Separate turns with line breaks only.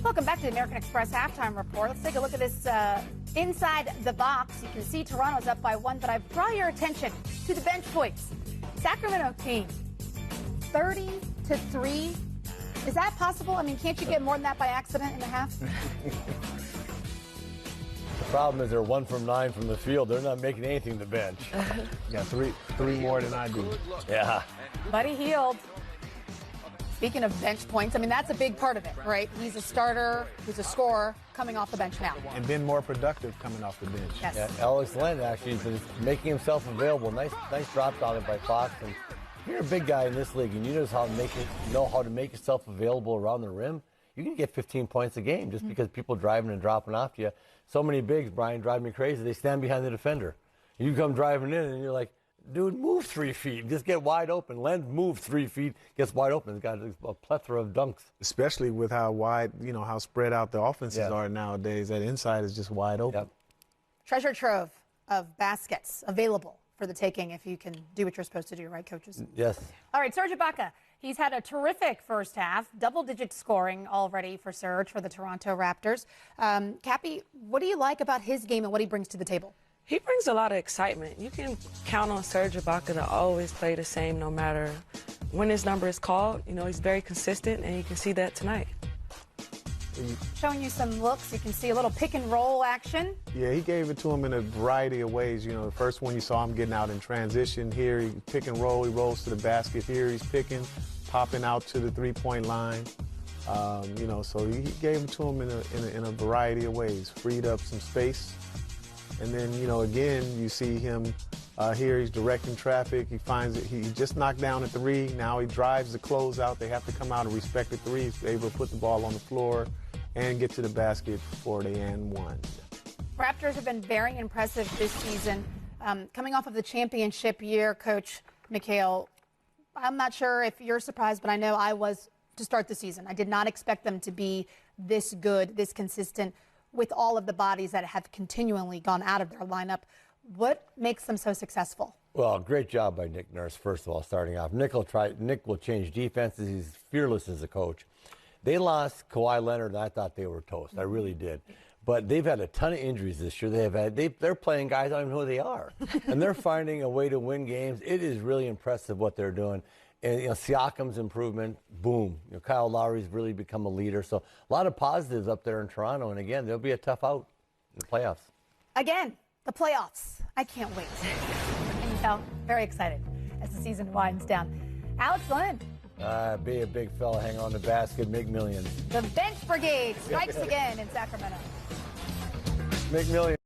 Welcome back to the American Express Halftime Report. Let's take a look at this inside the box. You can see Toronto's up by one, but I draw your attention to the bench points. Sacramento Kings, 30-3. Is that possible? I mean, can't you get more than that by accident in the half?
The problem is they're 1 from 9 from the field. They're not making anything to bench.
Yeah, three more than I do.
Yeah.
Buddy Hield. Speaking of bench points, I mean, that's a big part of it, right? He's a starter, he's a scorer, coming off the bench now.
And been more productive coming off the bench.
Yes.
Yeah, Alex Len actually is making himself available. Nice drop on it by Fox. And if you're a big guy in this league and you know how to make yourself available around the rim, you can get 15 points a game just because people driving and dropping off to you. So many bigs, Brian, drive me crazy. They stand behind the defender. You come driving in and you're like, dude, move 3 feet. Just get wide open. Len moves 3 feet, gets wide open. He's got a plethora of dunks.
Especially with how wide, how spread out the offenses are nowadays. That inside is just wide open.
Yep.
Treasure trove of baskets available for the taking if you can do what you're supposed to do, right, coaches?
Yes.
All right, Serge Ibaka. He's had a terrific first half, double-digit scoring already for Serge for the Toronto Raptors. Cappy, what do you like about his game and what he brings to the table?
He brings a lot of excitement. You can count on Serge Ibaka to always play the same no matter when his number is called. He's very consistent, and you can see that tonight.
Showing you some looks. You can see a little pick and roll action.
Yeah, he gave it to him in a variety of ways. The first one you saw him getting out in transition. Here, he pick and roll. He rolls to the basket. Here, he's picking, popping out to the three-point line. So he gave it to him in a variety of ways. Freed up some space. And then, again, you see him here. He's directing traffic. He finds it. He just knocked down a three. Now he drives the closeout. They have to come out and respect the three. He's able to put the ball on the floor and get to the basket for the and one.
Raptors have been very impressive this season. Coming off of the championship year, Coach McHale, I'm not sure if you're surprised, but I know I was to start the season. I did not expect them to be this good, this consistent, with all of the bodies that have continually gone out of their lineup. What makes them so successful?
Well, great job by Nick Nurse, first of all, starting off. Nick will change defenses. He's fearless as a coach. They lost Kawhi Leonard, and I thought they were toast. I really did. But they've had a ton of injuries this year. They're playing guys, I don't even know who they are. And they're finding a way to win games. It is really impressive what they're doing. And, Siakam's improvement, boom. Kyle Lowry's really become a leader. So a lot of positives up there in Toronto. And, again, they'll be a tough out in the playoffs.
Again, the playoffs. I can't wait. Can you tell? Very excited as the season winds down. Alex Len.
Be a big fella, hang on the basket, make millions.
The bench brigade strikes again in Sacramento.
Make millions.